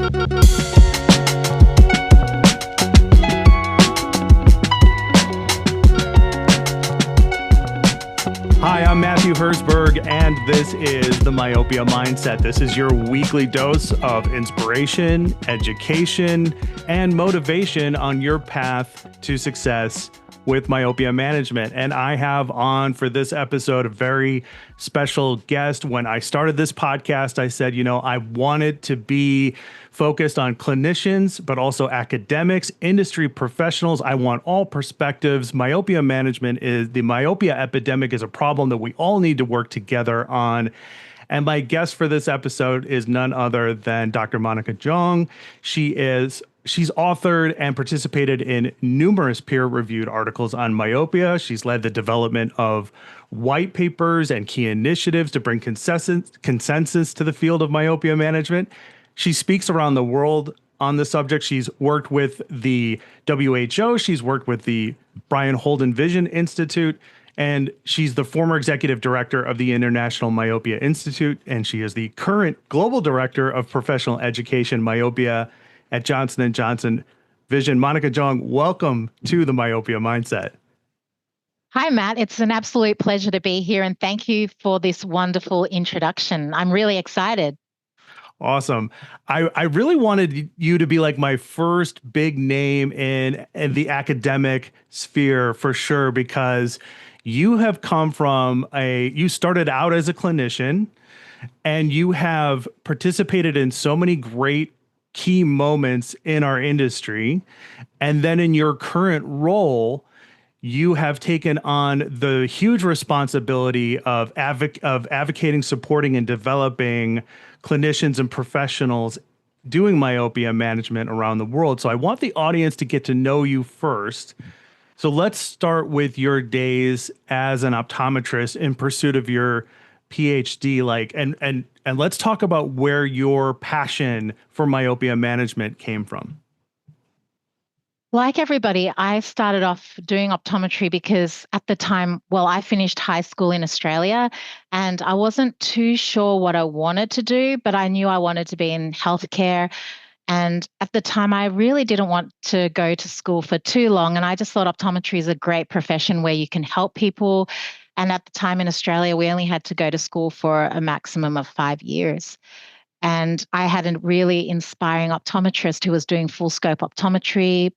Hi, I'm Matthew Herzberg, and this is the Myopia Mindset. This is your weekly dose of inspiration, education, and motivation on your path to success with myopia management. And I have on for this episode a very special guest. When I started this podcast, I said, I wanted to be focused on clinicians, but also academics, industry professionals. I want all perspectives. Myopia management the myopia epidemic is a problem that we all need to work together on. And my guest for this episode is none other than Dr. Monica Jong. She's authored and participated in numerous peer-reviewed articles on myopia. She's led the development of white papers and key initiatives to bring consensus to the field of myopia management. She speaks around the world on the subject. She's worked with the WHO. She's worked with the Brian Holden Vision Institute, and she's the former executive director of the International Myopia Institute, and she is the current global director of professional education myopia at Johnson & Johnson Vision. Monica Jong, welcome to the Myopia Mindset. Hi, Matt. It's an absolute pleasure to be here, and thank you for this wonderful introduction. I'm really excited. Awesome. I really wanted you to be like my first big name in the academic sphere for sure, because you have come from you started out as a clinician, and you have participated in so many great key moments in our industry. And then in your current role, you have taken on the huge responsibility of advocating, supporting, and developing clinicians and professionals doing myopia management around the world. So I want the audience to get to know you first. So let's start with your days as an optometrist in pursuit of your PhD, and let's talk about where your passion for myopia management came from. Like everybody, I started off doing optometry because at the time, I finished high school in Australia and I wasn't too sure what I wanted to do, but I knew I wanted to be in healthcare. And at the time, I really didn't want to go to school for too long. And I just thought optometry is a great profession where you can help people. And at the time in Australia, we only had to go to school for a maximum of 5 years. And I had a really inspiring optometrist who was doing full scope optometry,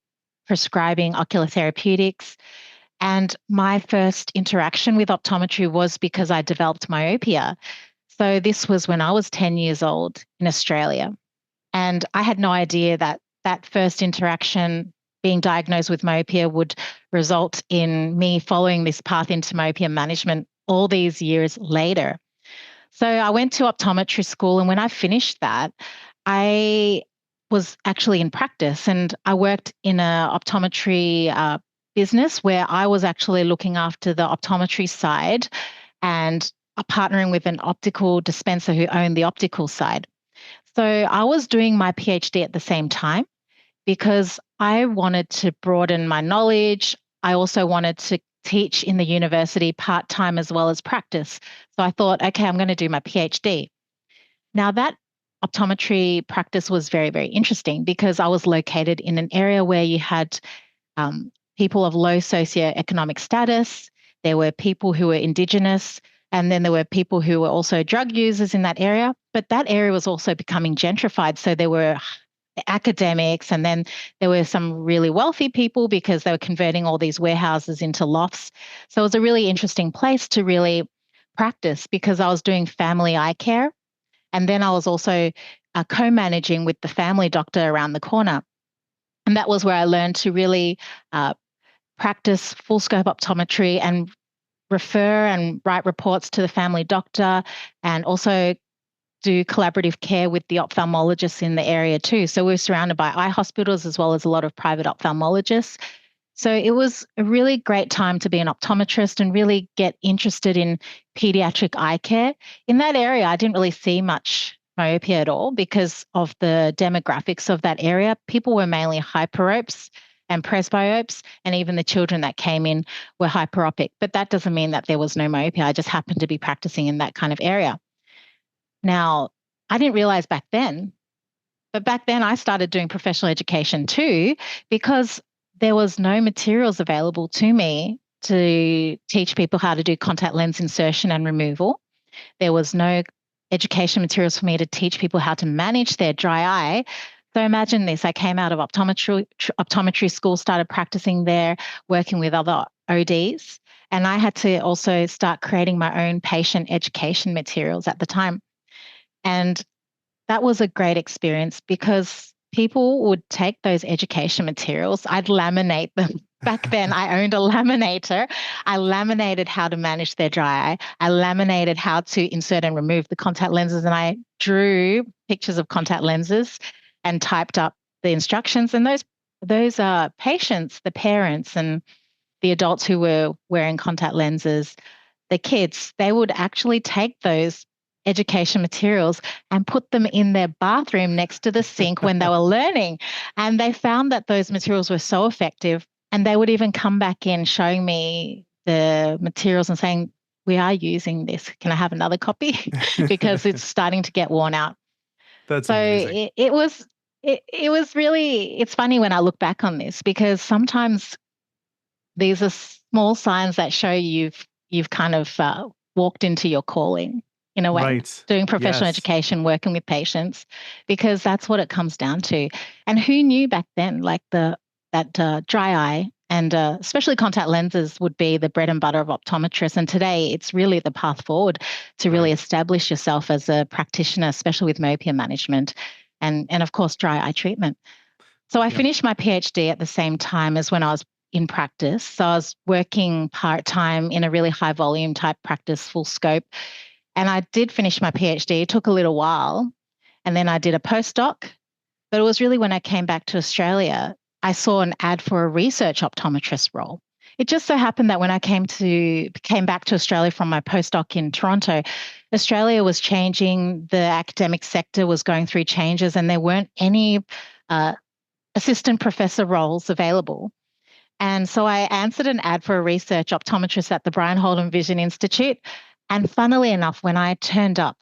prescribing ocular therapeutics. And my first interaction with optometry was because I developed myopia. So this was when I was 10 years old in Australia. And I had no idea that that first interaction, being diagnosed with myopia, would result in me following this path into myopia management all these years later. So I went to optometry school, and when I finished that, I was actually in practice, and I worked in an optometry business where I was actually looking after the optometry side and partnering with an optical dispenser who owned the optical side. So I was doing my PhD at the same time because I wanted to broaden my knowledge. I also wanted to teach in the university part-time as well as practice. So I thought, okay, I'm going to do my PhD. Now that optometry practice was very, very interesting because I was located in an area where you had people of low socioeconomic status. There were people who were Indigenous, and then there were people who were also drug users in that area. But that area was also becoming gentrified. So there were academics, and then there were some really wealthy people because they were converting all these warehouses into lofts. So it was a really interesting place to really practice because I was doing family eye care. And then I was also co-managing with the family doctor around the corner. And that was where I learned to really practice full scope optometry and refer and write reports to the family doctor, and also do collaborative care with the ophthalmologists in the area too. So we're surrounded by eye hospitals as well as a lot of private ophthalmologists. So it was a really great time to be an optometrist and really get interested in pediatric eye care. In that area, I didn't really see much myopia at all because of the demographics of that area. People were mainly hyperopes and presbyopes, and even the children that came in were hyperopic. But that doesn't mean that there was no myopia. I just happened to be practicing in that kind of area. Now, I didn't realize back then But back then I started doing professional education too, because there was no materials available to me to teach people how to do contact lens insertion and removal. There was no education materials for me to teach people how to manage their dry eye. So imagine this, I came out of optometry school, started practicing there, working with other ODs, and I had to also start creating my own patient education materials at the time. And that was a great experience because people would take those education materials. I'd laminate them. Back then, I owned a laminator. I laminated how to manage their dry eye. I laminated how to insert and remove the contact lenses, and I drew pictures of contact lenses and typed up the instructions. And those patients, the parents, and the adults who were wearing contact lenses, the kids, they would actually take those education materials and put them in their bathroom next to the sink when they were learning. And they found that those materials were so effective. And they would even come back in showing me the materials and saying, we are using this. Can I have another copy? Because it's starting to get worn out. That's So amazing. it was really, it's funny when I look back on this because sometimes these are small signs that show you've kind of walked into your calling in a way, Right. doing professional Yes. education, working with patients, because that's what it comes down to. And who knew back then, like that dry eye and especially contact lenses would be the bread and butter of optometrists. And today it's really the path forward to really Right. establish yourself as a practitioner, especially with myopia management and of course dry eye treatment. So I Yep. finished my PhD at the same time as when I was in practice. So I was working part-time in a really high volume type practice, full scope. And I did finish my PhD. It took a little while. And then I did a postdoc. But it was really when I came back to Australia, I saw an ad for a research optometrist role. It just so happened that when I came back to Australia from my postdoc in Toronto, Australia was changing, the academic sector was going through changes, and there weren't any uh, assistant professor roles available. And so I answered an ad for a research optometrist at the Brian Holden Vision Institute. And funnily enough, when I turned up,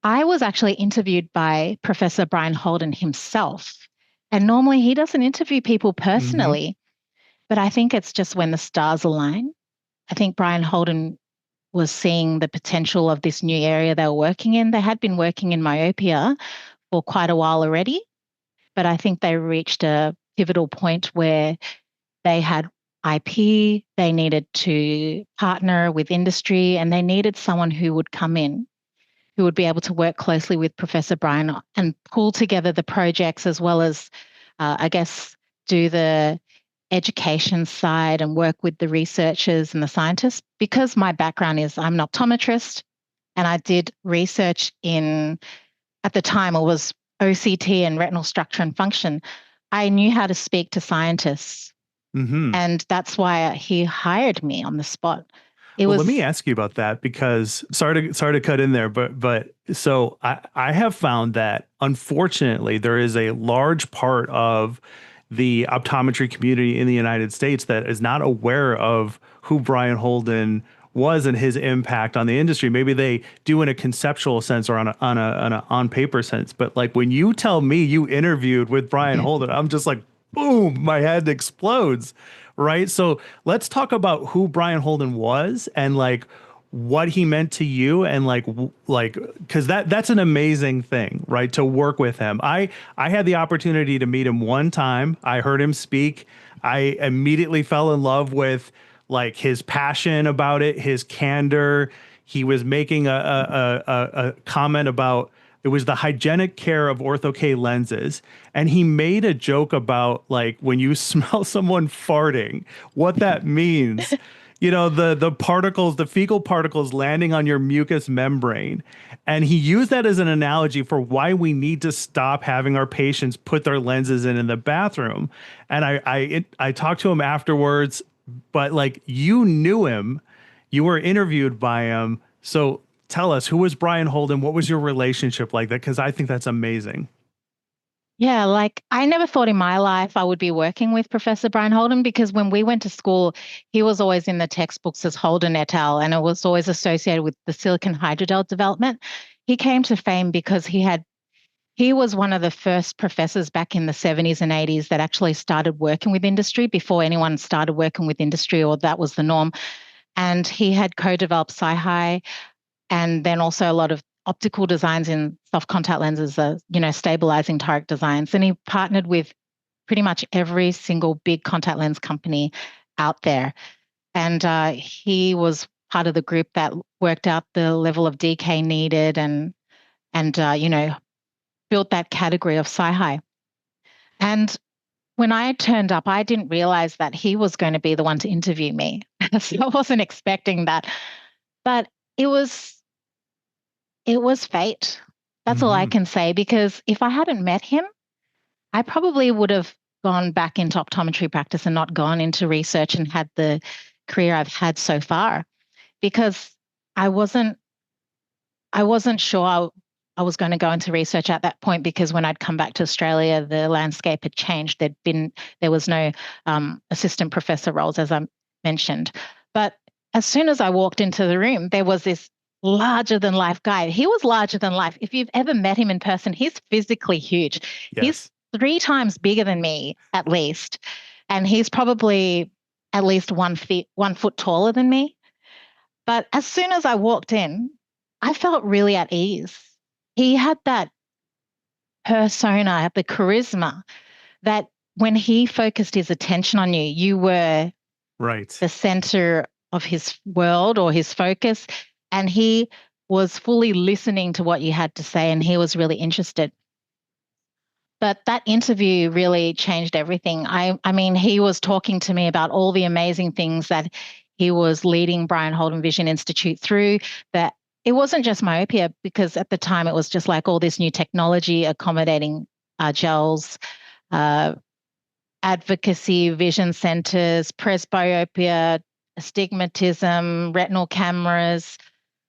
I was actually interviewed by Professor Brian Holden himself. And normally he doesn't interview people Mm-hmm. personally, but I think it's just when the stars align. I think Brian Holden was seeing the potential of this new area they were working in. They had been working in myopia for quite a while already, but I think they reached a pivotal point where they had IP, they needed to partner with industry, and they needed someone who would come in, who would be able to work closely with Professor Brian and pull together the projects as well as, I guess, do the education side and work with the researchers and the scientists. Because my background is I'm an optometrist and I did research in, at the time, it was OCT and retinal structure and function. I knew how to speak to scientists, Mm-hmm. and that's why he hired me on the spot. It Well, let me was, ask you about that because sorry to cut in there, but so I have found that unfortunately there is a large part of the optometry community in the United States that is not aware of who Brian Holden was and his impact on the industry. Maybe they do in a conceptual sense or on a on paper sense, but like when you tell me you interviewed with Brian Holden, I'm just like, boom, my head explodes. Right. So let's talk about who Brian Holden was and like what he meant to you and like because that's an amazing thing, right? To work with him. I had the opportunity to meet him one time. I heard him speak. I immediately fell in love with like his passion about it, his candor. He was making a comment about it was the hygienic care of ortho K lenses. And he made a joke about like when you smell someone farting, what that means. You know, the particles, the fecal particles landing on your mucous membrane. And he used that as an analogy for why we need to stop having our patients put their lenses in the bathroom. And I talked to him afterwards, but like you knew him, you were interviewed by him. So tell us, who was Brian Holden? What was your relationship like that? Because I think that's amazing. yeah, like I never thought in my life I would be working with Professor Brian Holden because when we went to school, he was always in the textbooks as Holden et al., and it was always associated with the silicon hydrogel development. He came to fame because he was one of the first professors back in the 70s and 80s that actually started working with industry before anyone started working with industry, or that was the norm. And he had co-developed Sci-Hi, and then also a lot of optical designs in soft contact lenses, stabilizing toric designs. And he partnered with pretty much every single big contact lens company out there. And he was part of the group that worked out the level of decay needed and built that category of Sci-Hi. And when I turned up, I didn't realize that he was going to be the one to interview me. So I wasn't expecting that. But it was fate. That's all I can say, because if I hadn't met him, I probably would have gone back into optometry practice and not gone into research and had the career I've had so far, because I wasn't sure I was going to go into research at that point, because when I'd come back to Australia, the landscape had changed. There was no assistant professor roles, as I mentioned. But as soon as I walked into the room, there was this larger than life guy. He was larger than life. If you've ever met him in person, he's physically huge. Yes. He's 3 times bigger than me, at least. And he's probably at least 1 foot taller than me. But as soon as I walked in, I felt really at ease. He had that persona, the charisma, that when he focused his attention on you, you were right, the center of his world or his focus. And he was fully listening to what you had to say, and he was really interested. But that interview really changed everything. I mean, he was talking to me about all the amazing things that he was leading Brian Holden Vision Institute through, that it wasn't just myopia, because at the time it was just like all this new technology accommodating gels, advocacy, vision centers, presbyopia, astigmatism, retinal cameras,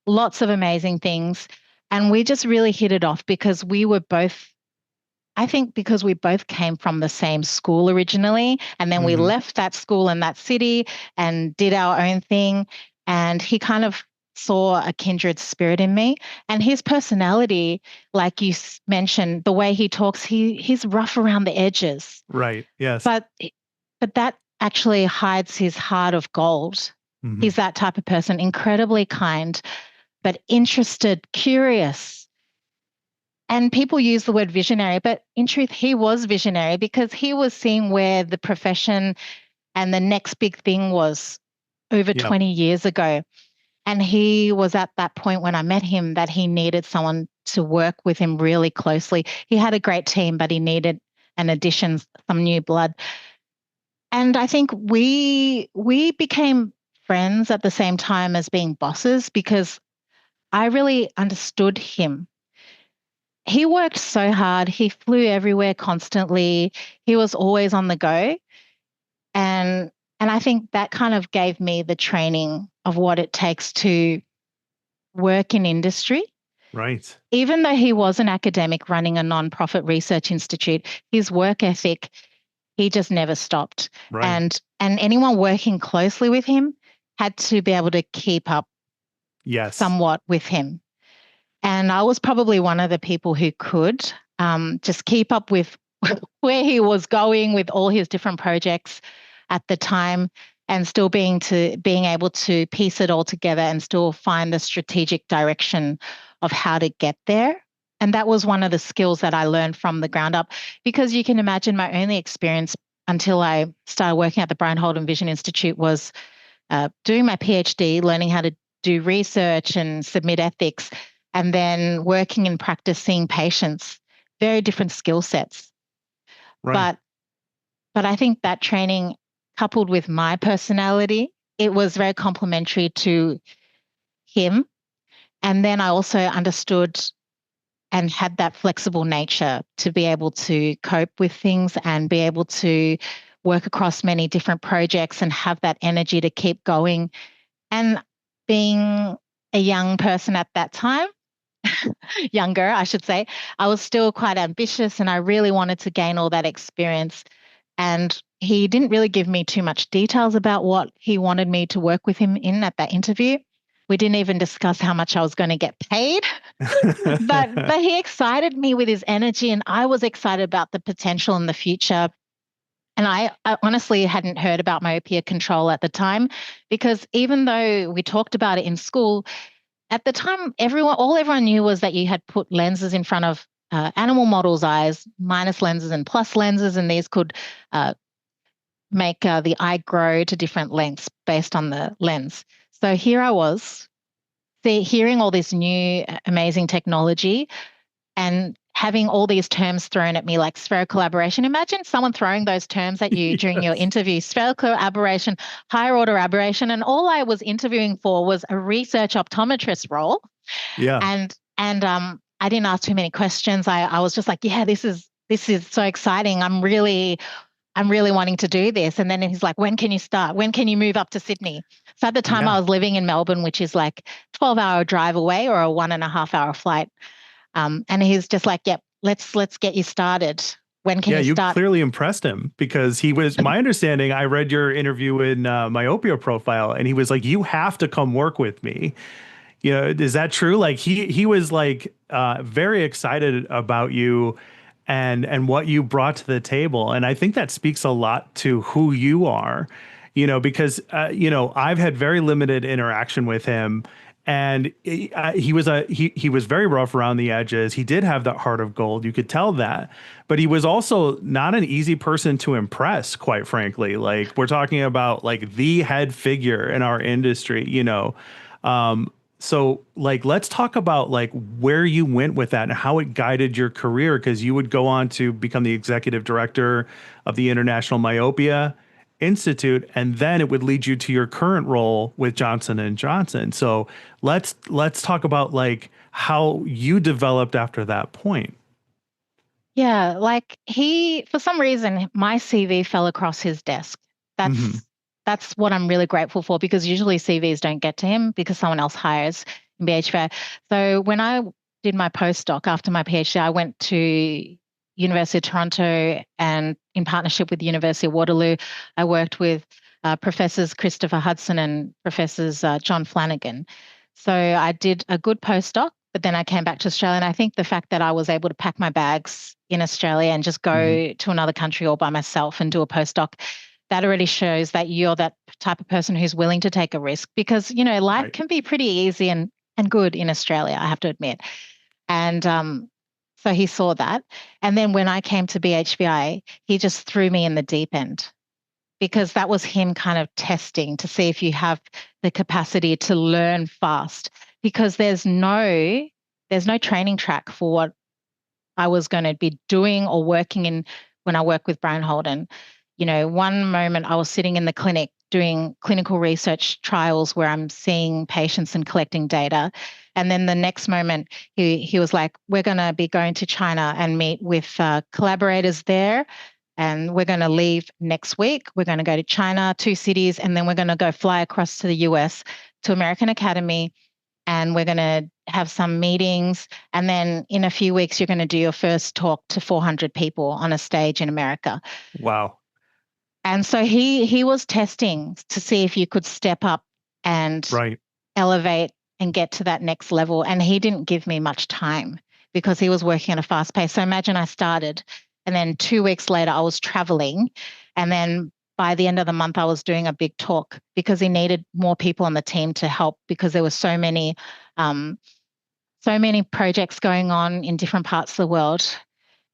lots of amazing things. And we just really hit it off because we both came from the same school originally, and then we left that school in that city and did our own thing. And he kind of saw a kindred spirit in me, and his personality, like you mentioned, the way he talks, he's rough around the edges. Right. Yes. But that actually hides his heart of gold. He's that type of person, incredibly kind, but interested, curious. And people use the word visionary, but in truth, he was visionary, because he was seeing where the profession and the next big thing was over 20 years ago. And he was at that point when I met him that he needed someone to work with him really closely. He had a great team, but he needed an addition, some new blood. And I think we became friends at the same time as being bosses, because I really understood him. He worked so hard. He flew everywhere constantly. He was always on the go. And I think that kind of gave me the training of what it takes to work in industry. Right. Even though he was an academic running a nonprofit research institute, his work ethic, he just never stopped. Right. And anyone working closely with him had to be able to keep up somewhat with him. And I was probably one of the people who could just keep up with where he was going with all his different projects at the time, and still being able to piece it all together and still find the strategic direction of how to get there. And that was one of the skills that I learned from the ground up, because you can imagine my only experience until I started working at the Brian Holden Vision Institute was doing my PhD, learning how to do research and submit ethics, and then working in practice, seeing patients, very different skill sets. Right. But I think that training, coupled with my personality, it was very complementary to him. And then I also understood and had that flexible nature to be able to cope with things and be able to work across many different projects and have that energy to keep going. And being a young person at that time, younger, I should say, I was still quite ambitious, and I really wanted to gain all that experience. And he didn't really give me too much details about what he wanted me to work with him in at that interview. We didn't even discuss how much I was going to get paid. But he excited me with his energy, and I was excited about the potential in the future. And I honestly hadn't heard about myopia control at the time, because even though we talked about it in school, at the time, all everyone knew was that you had put lenses in front of animal models' eyes, minus lenses and plus lenses, and these could uh, make the eye grow to different lengths based on the lens. So here I was, hearing all this new amazing technology and having all these terms thrown at me like spherical aberration. Imagine someone throwing those terms at you during your Yes. interview: spherical aberration, higher order aberration. And all I was interviewing for was a research optometrist role. Yeah. And I didn't ask too many questions. I was just like, yeah, this is so exciting. I'm really wanting to do this. And then he's like, when can you start? When can you move up to Sydney? So at the time Yeah. I was living in Melbourne, which is like 12-hour drive away or a 1.5-hour flight. And he's just like, yep, let's get you started. When can Yeah, you you start? clearly impressed him because he was, my understanding, I read your interview in Myopia Profile, and he was like, you have to come work with me. You know, is that true? Like he was like very excited about you and what you brought to the table. And I think that speaks a lot to who you are, because I've had very limited interaction with him. And he was very rough around the edges. He did have that heart of gold. You could tell that, but he was also not an easy person to impress, quite frankly. Like, we're talking about like the head figure in our industry. Um, so like, let's talk about like where you went with that and how it guided your career, because you would go on to become the executive director of the International Myopia Institute, and then it would lead you to your current role with Johnson and Johnson. So let's talk about like how you developed after that point. Yeah, like for some reason, my CV fell across his desk. Hmm. That's what I'm really grateful for, because usually CVs don't get to him because someone else hires in BHV. So when I did my postdoc after my PhD, I went to University of Toronto, and in partnership with the University of Waterloo, I worked with Professors Christopher Hudson and Professors John Flanagan. So I did a good postdoc, but then I came back to Australia. And I think the fact that I was able to pack my bags in Australia and just Hmm. go to another country all by myself and do a postdoc, that already shows that you're that type of person who's willing to take a risk, because, life Right. can be pretty easy and good in Australia, I have to admit. And so he saw that. And then when I came to BHVI, he just threw me in the deep end, because that was him kind of testing to see if you have the capacity to learn fast, because there's no training track for what I was going to be doing or working in when I work with Brian Holden. One moment I was sitting in the clinic doing clinical research trials where I'm seeing patients and collecting data. And then the next moment he was like, we're going to be going to China and meet with collaborators there. And we're going to leave next week. We're going to go to China, 2 cities, and then we're going to go fly across to the US to American Academy, and we're going to have some meetings. And then in a few weeks, you're going to do your first talk to 400 people on a stage in America. Wow. And so he was testing to see if you could step up and Right. elevate and get to that next level. And he didn't give me much time because he was working at a fast pace. So imagine I started, and then 2 weeks later, I was traveling. And then by the end of the month, I was doing a big talk because he needed more people on the team to help, because there were um, so many projects going on in different parts of the world.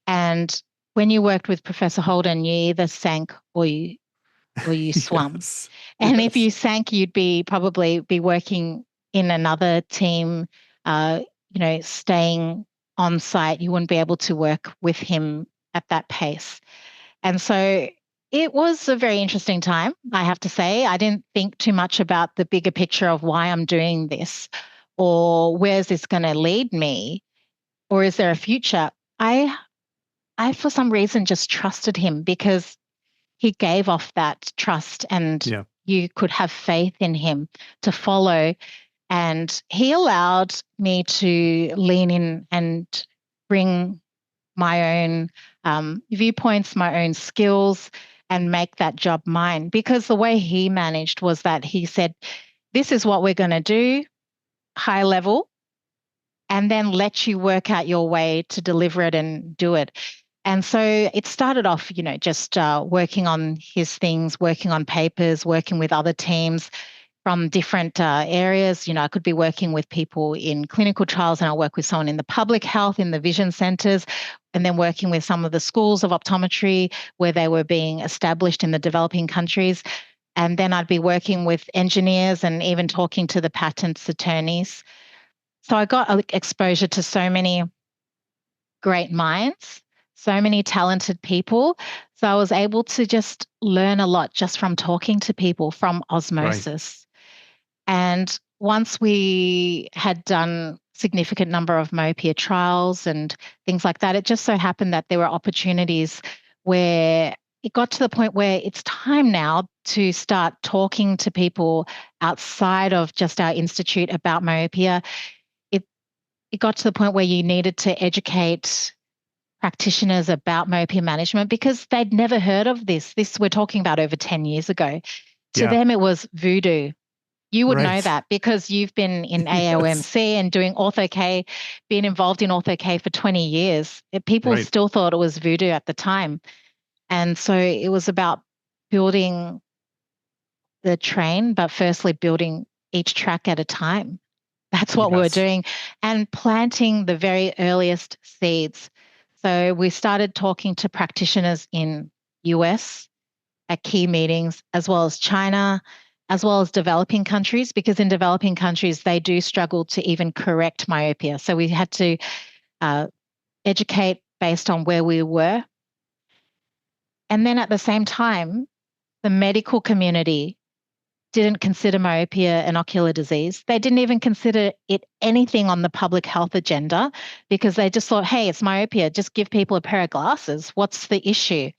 And when you worked with Professor Holden, you either sank or you swum. Yes. And if Yes. you sank, you'd probably be working in another team, uh, staying on site. You wouldn't be able to work with him at that pace. And so it was a very interesting time, I have to say. I didn't think too much about the bigger picture of why I'm doing this, or where's this going to lead me, or is there a future? I I for some reason just trusted him, because he gave off that trust, and Yeah. you could have faith in him to follow. And he allowed me to lean in and bring my own viewpoints, my own skills, and make that job mine. Because the way he managed was that he said, this is what we're going to do, high level. and then let you work out your way to deliver it and do it. And so it started off, just working on his things, working on papers, working with other teams from different areas. I could be working with people in clinical trials, and I'll work with someone in the public health, in the vision centers, and then working with some of the schools of optometry where they were being established in the developing countries. And then I'd be working with engineers and even talking to the patents attorneys. So I got exposure to so many great minds, so many talented people. So I was able to just learn a lot just from talking to people from Right. osmosis. And once we had done significant number of myopia trials and things like that, it just so happened that there were opportunities where it got to the point where it's time now to start talking to people outside of just our institute about myopia. It it got to the point where you needed to educate practitioners about myopia management because they'd never heard of this. This we're talking about over 10 years ago. To Yeah. them, it was voodoo. You would know Right. that because you've been in Yes. AOMC and doing Ortho-K, been involved in Ortho-K for 20 years. People Right. still thought it was voodoo at the time. And so it was about building the train, but firstly building each track at a time. That's what we were Yes. doing and planting the very earliest seeds. So we started talking to practitioners in US at key meetings, as well as China, as well as developing countries, because in developing countries, they do struggle to even correct myopia. So we had to uh, educate based on where we were. And then at the same time, the medical community didn't consider myopia an ocular disease. They didn't even consider it anything on the public health agenda because they just thought, hey, it's myopia, just give people a pair of glasses. What's the issue?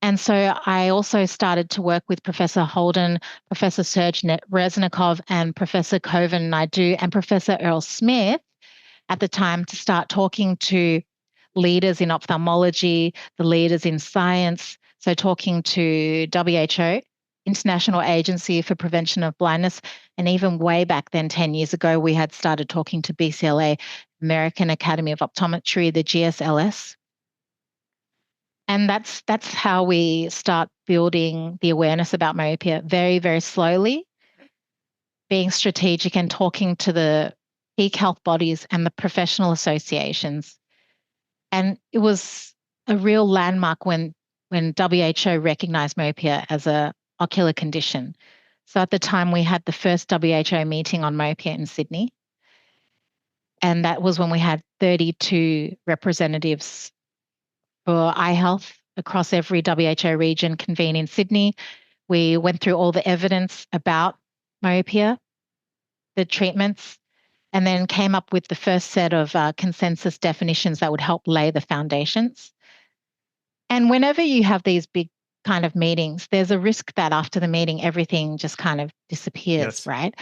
And so I also started to work with Professor Holden, Professor Serge Reznikov, and Professor Koven Naidu and Professor Earl Smith at the time to start talking to leaders in ophthalmology, the leaders in science. So talking to WHO, International Agency for Prevention of Blindness, and even way back then, 10 years ago, we had started talking to BCLA, American Academy of Optometry, the GSLS. And that's how we start building the awareness about myopia very, very slowly, being strategic and talking to the peak health bodies and the professional associations. And it was a real landmark when WHO recognized myopia as a ocular condition. So at the time we had the first WHO meeting on myopia in Sydney. And that was when we had 32 representatives for eye health across every WHO region convene in Sydney. We went through all the evidence about myopia, the treatments, and then came up with the first set of consensus definitions that would help lay the foundations. And whenever you have these big kind of meetings, there's a risk that after the meeting, everything just kind of disappears, Yes. right?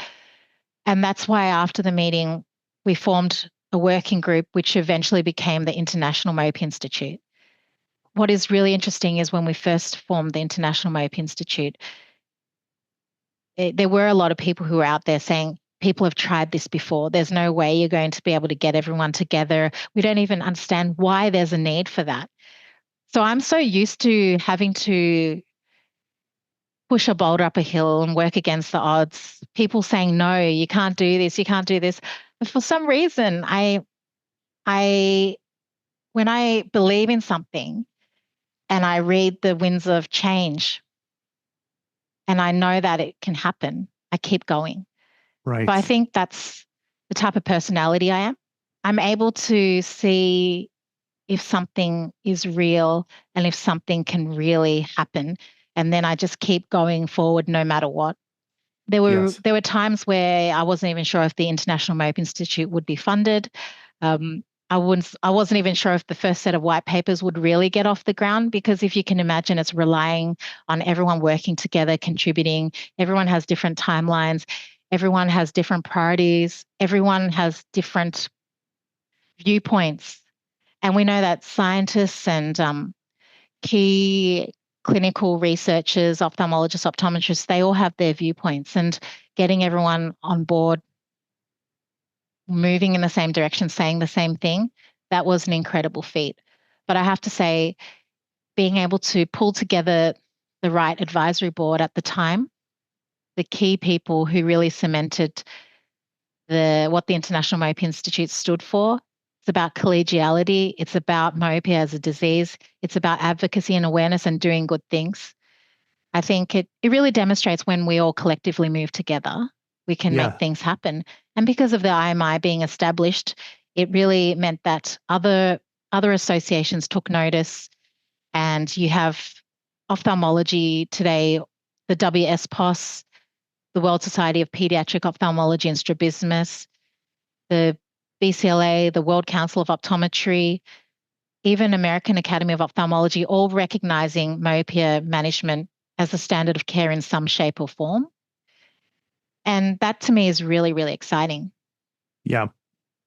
And that's why after the meeting, we formed a working group, which eventually became the International Myopia Institute. What is really interesting is when we first formed the International Myopia Institute, there were a lot of people who were out there saying, people have tried this before. There's no way you're going to be able to get everyone together. We don't even understand why there's a need for that. So I'm so used to having to push a boulder up a hill and work against the odds. People saying, no, you can't do this, you can't do this. But for some reason, I, when I believe in something and I read the winds of change and I know that it can happen, I keep going. So I Right. think that's the type of personality I am. I'm able to see if something is real and if something can really happen. And then I just keep going forward no matter what. Yes. There were times where I wasn't even sure if the International Mope Institute would be funded. Um, I wasn't even sure if the first set of white papers would really get off the ground because if you can imagine, it's relying on everyone working together, contributing. Everyone has different timelines. Everyone has different priorities. Everyone has different viewpoints. And we know that scientists and key clinical researchers, ophthalmologists, optometrists, they all have their viewpoints and getting everyone on board moving in the same direction, saying the same thing, that was an incredible feat. But I have to say, being able to pull together the right advisory board at the time, the key people who really cemented what the International Myopia Institute stood for. It's about collegiality. It's about myopia as a disease. It's about advocacy and awareness and doing good things. I think it really demonstrates when we all collectively move together, we can make Yeah. things happen. And because of the IMI being established, it really meant that other associations took notice. And you have ophthalmology today, the WSPOS, the World Society of Pediatric Ophthalmology and Strabismus, the BCLA, the World Council of Optometry, even American Academy of Ophthalmology, all recognizing myopia management as the standard of care in some shape or form. And that to me is really, really exciting. Yeah.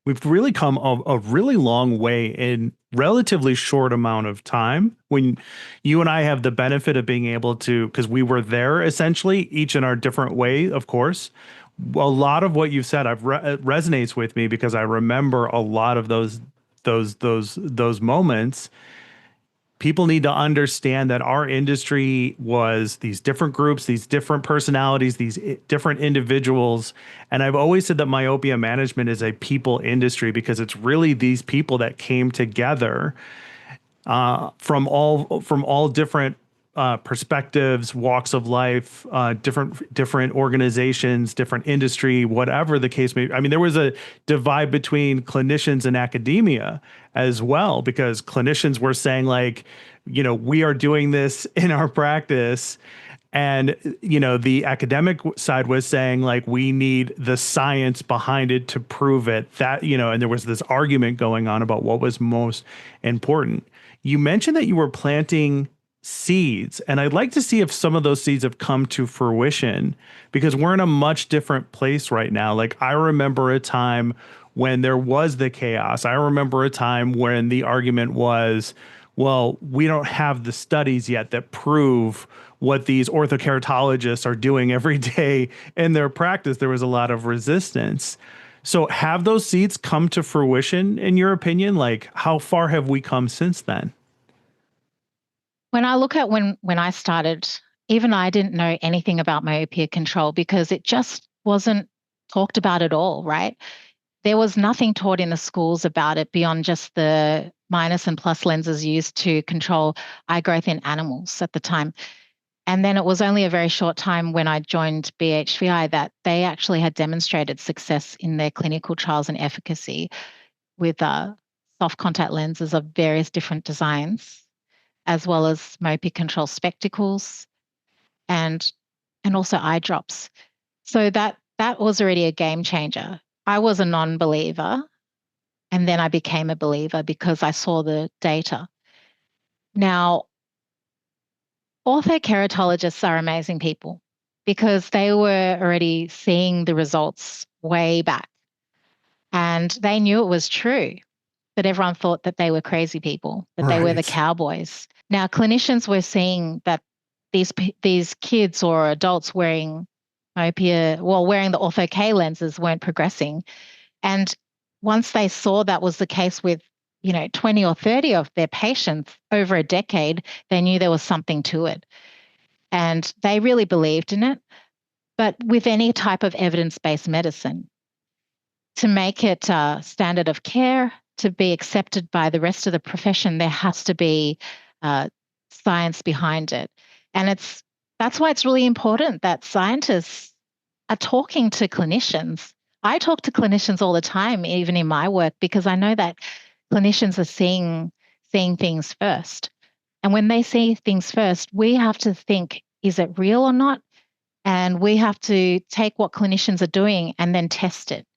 We've really come a really long way in relatively short amount of time. When you and I have the benefit of being able to, because we were there essentially, each in our different way, of course. A lot of what you've said, resonates with me because I remember a lot of those moments. People need to understand that our industry was these different groups, these different personalities, these different individuals. And I've always said that myopia management is a people industry because it's really these people that came together from all different perspectives, walks of life, different organizations, different industry, whatever the case may be. I mean, there was a divide between clinicians and academia as well, because clinicians were saying like, we are doing this in our practice. And, the academic side was saying like, we need the science behind it to prove it, that, and there was this argument going on about what was most important. You mentioned that you were planting seeds, and I'd like to see if some of those seeds have come to fruition, because we're in a much different place right now. Like, I remember a time when there was the chaos. I remember a time when the argument was, well, we don't have the studies yet that prove what these orthokeratologists are doing every day in their practice. There was a lot of resistance. So have those seeds come to fruition in your opinion? Like, how far have we come since then? When I look at when I started, even I didn't know anything about myopia control because it just wasn't talked about at all, right? There was nothing taught in the schools about it beyond just the minus and plus lenses used to control eye growth in animals at the time. And then it was only a very short time when I joined BHVI that they actually had demonstrated success in their clinical trials and efficacy with soft contact lenses of various different designs, as well as myopia control spectacles and also eye drops. So that was already a game changer. I was a non-believer, and then I became a believer because I saw the data. Now, orthokeratologists are amazing people because they were already seeing the results way back, and they knew it was true, but everyone thought that they were crazy people, that they were the Right. cowboys. Now, clinicians were seeing that these kids or adults wearing wearing the ortho K lenses weren't progressing. And once they saw that was the case with, 20 or 30 of their patients over a decade, they knew there was something to it. And they really believed in it. But with any type of evidence-based medicine, to make it standard of care, to be accepted by the rest of the profession, there has to be science behind it. And that's why it's really important that scientists are talking to clinicians. I talk to clinicians all the time, even in my work, because I know that clinicians are seeing things first. And when they see things first, we have to think, is it real or not? And we have to take what clinicians are doing and then test it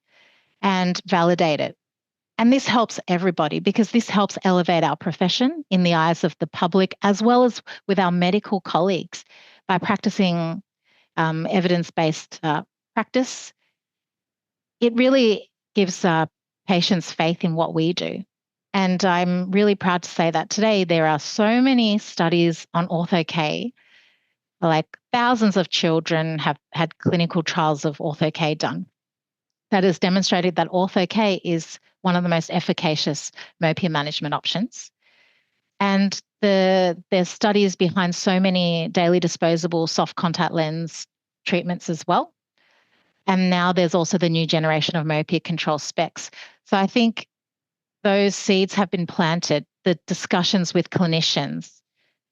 and validate it. And this helps everybody because this helps elevate our profession in the eyes of the public as well as with our medical colleagues by practicing evidence-based practice. It really gives patients faith in what we do. And I'm really proud to say that today there are so many studies on ortho-K, like thousands of children have had clinical trials of ortho-K done. that has demonstrated that ortho-K is one of the most efficacious myopia management options. And there's studies behind so many daily disposable soft contact lens treatments as well. And now there's also the new generation of myopia control specs. So I think those seeds have been planted. The discussions with clinicians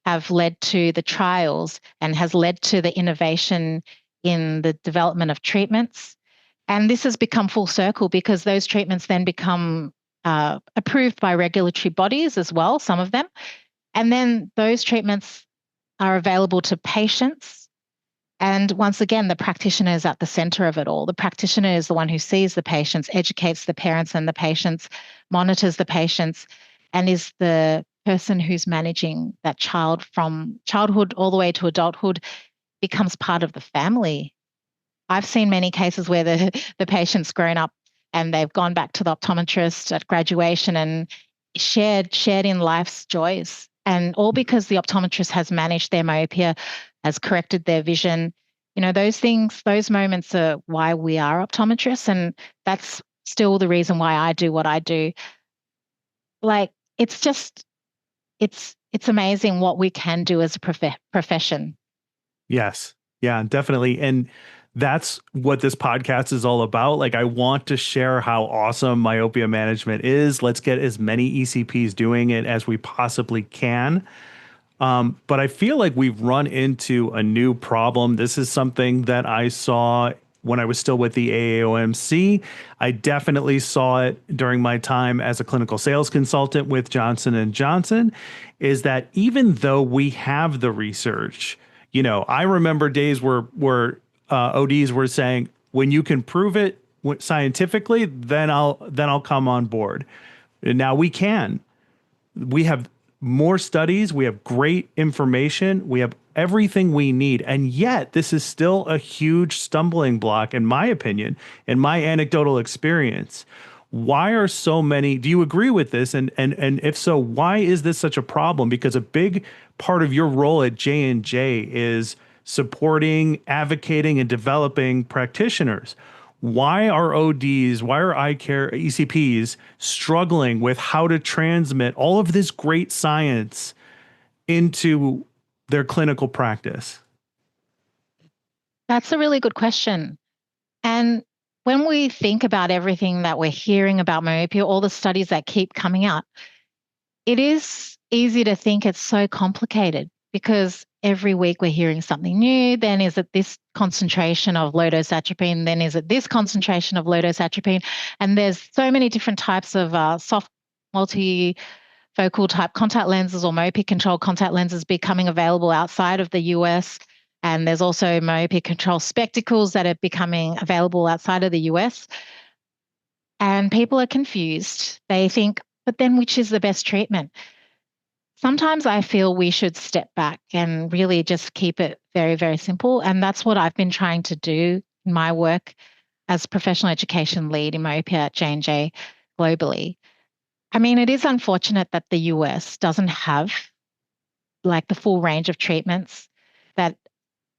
have led to the trials and has led to the innovation in the development of treatments. And this has become full circle because those treatments then become approved by regulatory bodies as well, some of them. And then those treatments are available to patients. And once again, the practitioner is at the center of it all. The practitioner is the one who sees the patients, educates the parents and the patients, monitors the patients, and is the person who's managing that child from childhood all the way to adulthood, becomes part of the family. I've seen many cases where the patient's grown up and they've gone back to the optometrist at graduation and shared in life's joys. And all because the optometrist has managed their myopia, has corrected their vision. Those things, those moments are why we are optometrists. And that's still the reason why I do what I do. Like, it's amazing what we can do as a profession. Yes. Yeah, definitely. And that's what this podcast is all about. Like, I want to share how awesome myopia management is. Let's get as many ECPs doing it as we possibly can. But I feel like we've run into a new problem. This is something that I saw when I was still with the AAOMC. I definitely saw it during my time as a clinical sales consultant with Johnson & Johnson, is that even though we have the research, I remember days where ODs were saying, when you can prove it scientifically, then I'll come on board. And now we can. We have more studies. We have great information. We have everything we need. And yet this is still a huge stumbling block, in my opinion, in my anecdotal experience. Why are so many, do you agree with this? And if so, why is this such a problem? Because a big part of your role at J&J is supporting, advocating, and developing practitioners. Why are ODs, why are eye care ECPs struggling with how to transmit all of this great science into their clinical practice? That's a really good question. And when we think about everything that we're hearing about myopia, all the studies that keep coming out, it is easy to think it's so complicated because every week we're hearing something new. Then is it this concentration of low-dose atropine? Then is it this concentration of low-dose atropine? And there's so many different types of soft multifocal type contact lenses or myopia control contact lenses becoming available outside of the US. And there's also myopia control spectacles that are becoming available outside of the US. And people are confused. They think, but then which is the best treatment? Sometimes I feel we should step back and really just keep it very, very simple. And that's what I've been trying to do in my work as professional education lead in myopia at J&J globally. I mean, it is unfortunate that the US doesn't have like the full range of treatments that,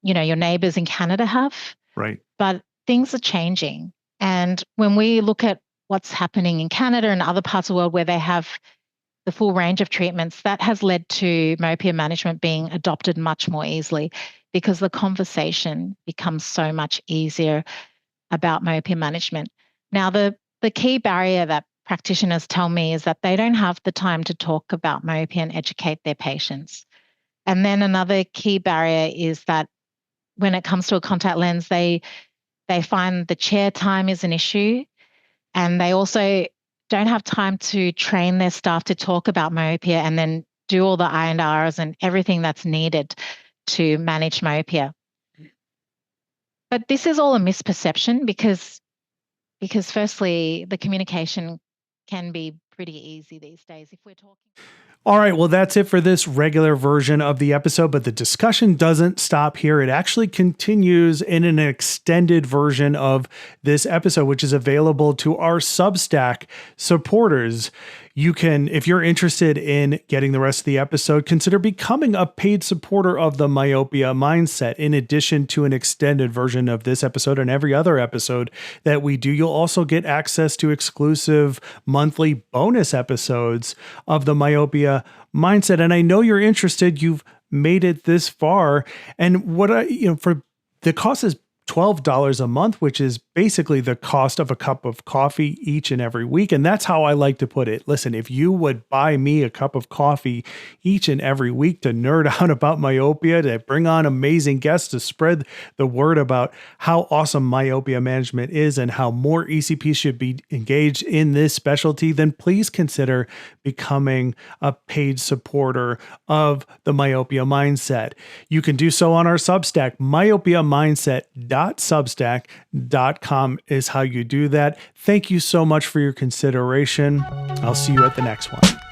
your neighbors in Canada have. Right. But things are changing. And when we look at what's happening in Canada and other parts of the world where they have the full range of treatments, that has led to myopia management being adopted much more easily because the conversation becomes so much easier about myopia management. Now, the key barrier that practitioners tell me is that they don't have the time to talk about myopia and educate their patients. And then another key barrier is that when it comes to a contact lens, they find the chair time is an issue, and they also don't have time to train their staff to talk about myopia and then do all the I&Rs and everything that's needed to manage myopia. But this is all a misperception because firstly, the communication can be pretty easy these days if we're talking. All right, well, that's it for this regular version of the episode, but the discussion doesn't stop here. It actually continues in an extended version of this episode, which is available to our Substack supporters. You can, if you're interested in getting the rest of the episode, consider becoming a paid supporter of the Myopia Mindset. In addition to an extended version of this episode and every other episode that we do, you'll also get access to exclusive monthly bonus episodes of the Myopia Mindset. And I know you're interested. You've made it this far. And for the cost is $12 a month, which is basically the cost of a cup of coffee each and every week. And that's how I like to put it. Listen, if you would buy me a cup of coffee each and every week to nerd out about myopia, to bring on amazing guests, to spread the word about how awesome myopia management is and how more ECPs should be engaged in this specialty, then please consider becoming a paid supporter of the Myopia Mindset. You can do so on our Substack. myopiamindset.substack.com is how you do that. Thank you so much for your consideration. I'll see you at the next one.